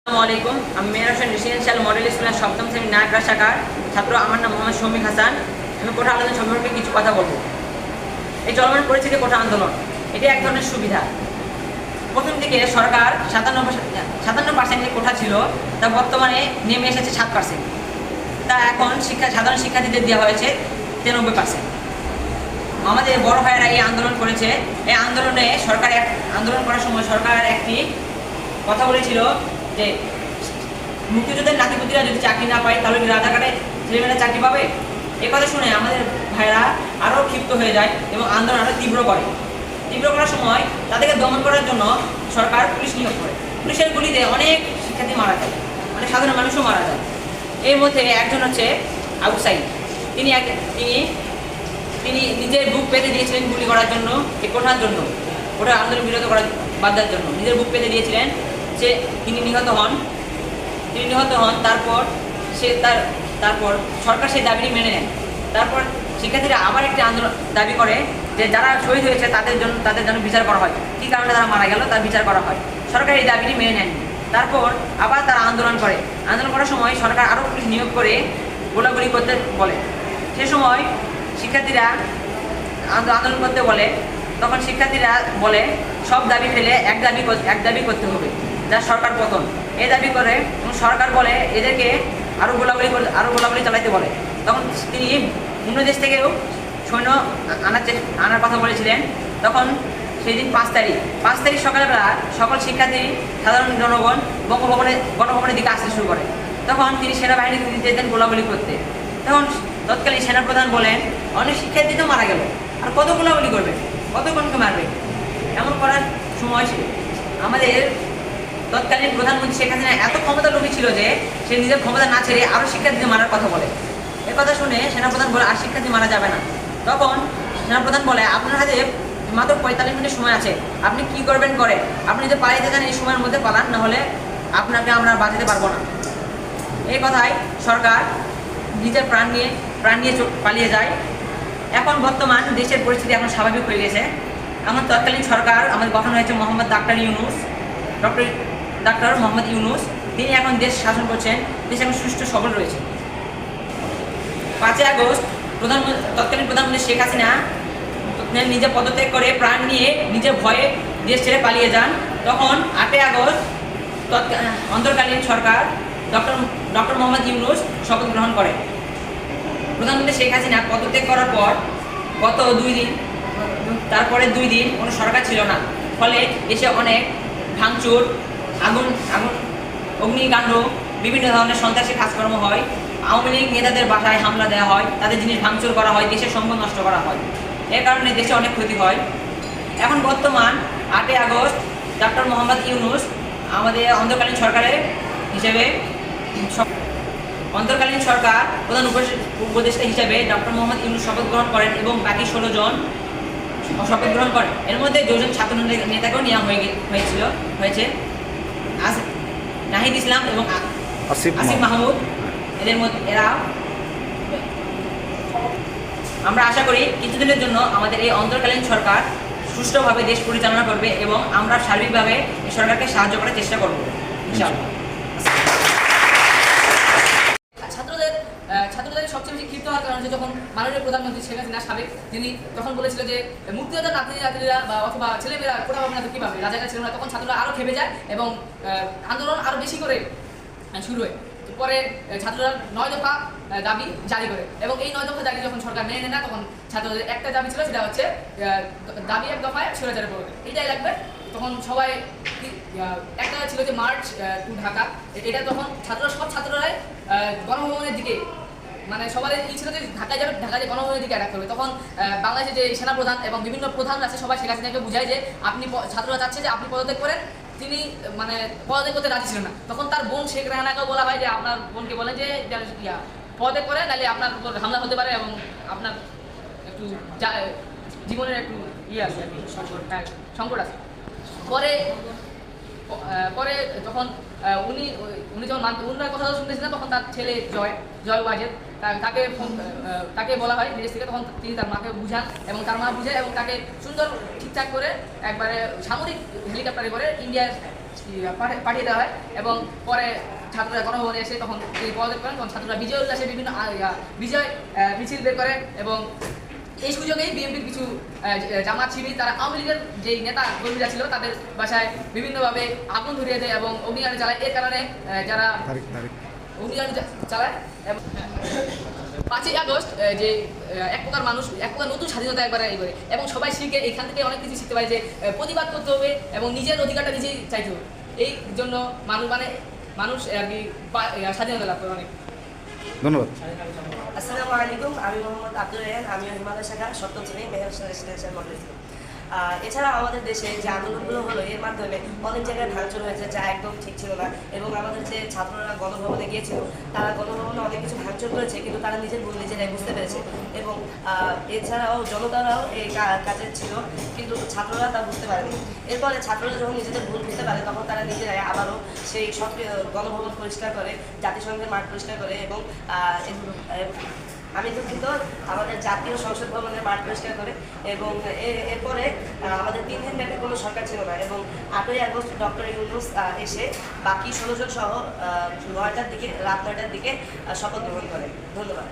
আসসালামাইকুম। আমি মেয়ের হোসেন রেসিডেন্সিয়াল মডেল স্কুলের সপ্তম শ্রেণীর নায়করা শাখার ছাত্র। আমার নাম মোহাম্মদ শমীক হাসান। আমি কোটা আন্দোলন সম্পর্কে কিছু কথা বলবো। এই চলমান পরিস্থিতি কোটা আন্দোলন এটি এক ধরনের সুবিধা। প্রথম দিকে সরকার 57% যে কোটা ছিল তা বর্তমানে নেমে এসেছে 7%। তা এখন সাধারণ শিক্ষার্থীদের দেওয়া হয়েছে 93%। আমাদের বড় ভাইয়েরা এই আন্দোলন করেছে। এই আন্দোলনে আন্দোলন করার সময় সরকার একটি কথা বলেছিল যে মুক্তিযুদ্ধের নাতিপুতিরা যদি চাকরি না পায় তাহলে কি রাজাকারে ছেলেমেয়েরা চাকরি পাবে। এ কথা শুনে আমাদের ভাইরা আরও ক্ষিপ্ত হয়ে যায় এবং আন্দোলন আরও তীব্র করার সময় তাদেরকে দমন করার জন্য সরকার পুলিশ নিয়োগ করে। পুলিশের গুলিতে অনেক শিক্ষার্থী মারা যায়, অনেক সাধারণ মানুষও মারা যায়। এর মধ্যে একজন হচ্ছে আবু সাইদ। তিনি নিজের বুক পেতে দিয়েছিলেন গুলি করার জন্য, এই কোঠার জন্য, ওটা আন্দোলন বিরত করার বাধ্যার জন্য নিজের বুক পেতে দিয়েছিলেন। তিনি নিহত হন। তারপর সরকার সেই দাবিটি মেনে নেন। তারপর শিক্ষার্থীরা আবার একটি আন্দোলন দাবি করে যে যারা শহীদ হয়েছে তাদের জন্য বিচার করা হয়, কী কারণে তারা মারা গেল তার বিচার করা হয়। সরকার এই দাবিটি মেনে নেন। তারপর আবার তারা আন্দোলন করার সময় সরকার আরও পুলিশ নিয়োগ করে গোলাগুলি করতে বলে। সে সময় শিক্ষার্থীরা আন্দোলন করতে বলে, তখন শিক্ষার্থীরা বলে সব দাবি ফেলে এক দাবি করতে হবে, যা সরকার পতন। এই দাবি করে এবং সরকার বলে এদেরকে আরও গোলাগুলি চালাইতে বলে। তখন তিনি অন্য দেশ থেকেও সৈন্য আনার কথা বলেছিলেন। তখন সেই দিন 5 তারিখ সকালবেলা সকল শিক্ষার্থী সাধারণ জনগণ গণভবনের দিকে আসতে শুরু করে। তখন তিনি সেনাবাহিনীকে দিতে যেতেন গোলাগুলি করতে। তখন তৎকালীন সেনাপ্রধান বলেন, অনেক শিক্ষার্থী তো মারা গেল, আর কত গোলাগুলি করবে, কতক্ষণকে মারবে। এমন করার সময় আমাদের তৎকালীন প্রধানমন্ত্রী শেখ হাসিনা এত ক্ষমতা লোভী ছিল যে সে নিজের ক্ষমতা না ছেড়ে আরও শিক্ষার্থীদের মারার কথা বলে। এ কথা শুনে সেনাপ্রধান বলে আর শিক্ষার্থী মারা যাবে না। তখন সেনাপ্রধান বলে, আপনার হাতে মাত্র 45 মিনিট সময় আছে, আপনি কি করবেন করে, আপনি যদি পালাইতে চান এই সময়ের মধ্যে পালান, না হলে আপনাকে আমরা বাঁচাতে পারবো না। এই কথায় সরকার নিজের প্রাণ নিয়ে পালিয়ে যায়। এখন বর্তমান দেশের পরিস্থিতি এখন স্বাভাবিক হয়ে গেছে। এখন তৎকালীন সরকার আমাদের গঠন হয়েছে ডক্টর মোহাম্মদ ইউনূস। তিনি এখন দেশ শাসন করছেন। দেশ এখন সুষ্ঠু সবল রয়েছে। 5 আগস্ট তৎকালীন প্রধানমন্ত্রী শেখ হাসিনা নিজে পদত্যাগ করে প্রাণ নিয়ে নিজের ভয়ে দেশ ছেড়ে পালিয়ে যান। তখন 8 আগস্ট অন্তর্কালীন সরকার ডক্টর মোহাম্মদ ইউনূস শপথ গ্রহণ করে। প্রধানমন্ত্রী শেখ হাসিনা পদত্যাগ করার পর তারপরে 2 দিন কোনো সরকার ছিল না। ফলে দেশে অনেক ভাঙচুর, অগ্নিকাণ্ড, বিভিন্ন ধরনের সন্ত্রাসী কাজকর্ম হয়। আওয়ামী লীগ নেতাদের বাসায় হামলা দেওয়া হয়, তাদের জিনিস ভাঙচুর করা হয়, দেশের সম্পদ নষ্ট করা হয়। এর কারণে দেশে অনেক ক্ষতি হয়। এখন বর্তমান 8 আগস্ট ডক্টর মোহাম্মদ ইউনূস আমাদের অন্তর্কালীন সরকার প্রধান উপদেষ্টা হিসেবে ডক্টর মোহাম্মদ ইউনূস শপথ গ্রহণ করেন এবং বাকি 16 জন শপথ গ্রহণ করেন। এর মধ্যে 2 জন ছাত্র নেতাকেও নেওয়া হয়েছে, নাহিদ ইসলাম এবং আসিফ মাহমুদ। আমরা আশা করি কিছুদিনের জন্য আমাদের এই অন্তর্কালীন সরকার সুষ্ঠুভাবে দেশ পরিচালনা করবে এবং আমরা সার্বিকভাবে এই সরকারকে সাহায্য করার চেষ্টা করব ইনশাআল্লাহ। ছাত্রদের সবচেয়ে বেশি ক্ষিপ্ত হওয়ার কারণ হচ্ছে যখন মাননীয় প্রধানমন্ত্রী শেখ হাসিনা সাবেক, তিনি তখন বলেছিল যে মুক্তিযোদ্ধার নাতিরা বা অথবা ছেলেমেয়েরা কোটা পাবে না তো কী পাবে, রাজাকার ছেলেমেয়েরা। তখন ছাত্ররা আরও খেপে যায় এবং আন্দোলন আরও বেশি করে শুরু হয়। পরে ছাত্ররা 9 দফা দাবি জারি করে এবং এই 9 দফা দাবি যখন সরকার মেনে নেয় না, তখন ছাত্রদের একটা দাবি ছিল, সেটা হচ্ছে দাবি 1 দফায় স্বৈরাচারের পরিবর্তন, এইটাই লাগবে। তখন সবাই একটা ছিল যে মার্চ টু ঢাকা, এটা তখন সব ছাত্ররাই গণভবনের দিকে, মানে সবার ছিল যে ঢাকায় যাবে, ঢাকায় যে গণভবনের দিকে অ্যাটাক করবে। তখন বাংলাদেশে যে সেনাপ্রধান এবং বিভিন্ন প্রধান আছে সবাই শেখ হাসিনাকে বুঝায় যে ছাত্ররা চাচ্ছে যে আপনি পদত্যাগ করেন। তিনি মানে পদত্যাগ করতে রাজি ছিলেন না। তখন তার বোন শেখ রেহানাকেও বলা হয় যে আপনার বোনকে বলেন যে পদত্যাগ করে, নাহলে আপনার উপর হামলা হতে পারে এবং আপনার একটু জীবনের একটু আছে আর কি, সংকট আছে। পরে যখন উনি যখন উন্নয়নের কথা শুনতেছিলেন, তখন তার ছেলে জয় ওয়াজেদ তাকে বলা হয় বিদেশ থেকে। তখন তিনি তার মাকে বুঝান এবং তার মা বুঝায় এবং তাকে সুন্দর ঠিকঠাক করে একবারে সামরিক হেলিকপ্টারে করে ইন্ডিয়ার পাঠিয়ে দেওয়া হয় এবং পরে ছাত্ররা গণভবনে এসে তখন এই পদত্যাগ করেন, তখন ছাত্ররা বিজয় উল্লাসে বিভিন্ন বিজয় মিছিল বের করে এবং এই সুযোগেই বিএনপির কিছু জামাত শিবির তারা আওয়ামী লীগের যেই নেতা কর্মীরা ছিল তাদের বাসায় বিভিন্নভাবে আগুন ধরিয়ে দেয় এবং অগ্নিকাণ্ড চালায়। এর কারণে যারা অগ্নিকাণ্ড চালায় এবং 5ই আগস্ট যে এক প্রকার মানুষ এক প্রকার নতুন স্বাধীনতা একবার এই করে এবং সবাই শিখে এখান থেকে অনেক কিছু শিখতে পারে যে প্রতিবাদ করতে হবে এবং নিজের অধিকারটা নিজেই চাইতে হবে। এই জন্য মানুষ আর কি স্বাধীনতা লাভ করে অনেক। ধন্যবাদ। আসসালামু আলাইকুম, আমি মোহাম্মদ আব্দুল রেহান, আমি হিমালয় শাখা সপ্তম শ্রেণী মেহেরসান রেসিডেন্সিয়াল মডেল স্কুল। এছাড়া আমাদের দেশে যে আন্দোলনগুলো হলো এর মাধ্যমে অনেক জায়গায় ভাঙচুর হয়েছে, যা একদম ঠিক ছিল না। এবং আমাদের যে ছাত্ররা গণভবনে গিয়েছিল তারা গণভবনে অনেক কিছু ভাঙচুর করেছে, কিন্তু তারা নিজের ভুল নিজেরাই বুঝতে পেরেছে এবং এছাড়াও জনতারাও এই কাজে ছিল, কিন্তু ছাত্ররা তা বুঝতে পারেনি। এরপরে ছাত্ররা যখন নিজেদের ভুল বুঝতে পারে তখন তারা নিজেরাই আবারও সেই সব গণভবন পরিষ্কার করে, জাতিসংঘের মাঠ পরিষ্কার করে এবং আমি দুঃখিত আমাদের জাতীয় সংসদ ভবনের মাঠ পরিষ্কার করে এবং এরপরে আমাদের 3 দিন ব্যাপী কোনো সরকার ছিল না এবং 8ই আগস্ট ডক্টর ইউনূস এসে বাকি 16 জন সহ রাত 9টার দিকে শপথ গ্রহণ করে। ধন্যবাদ।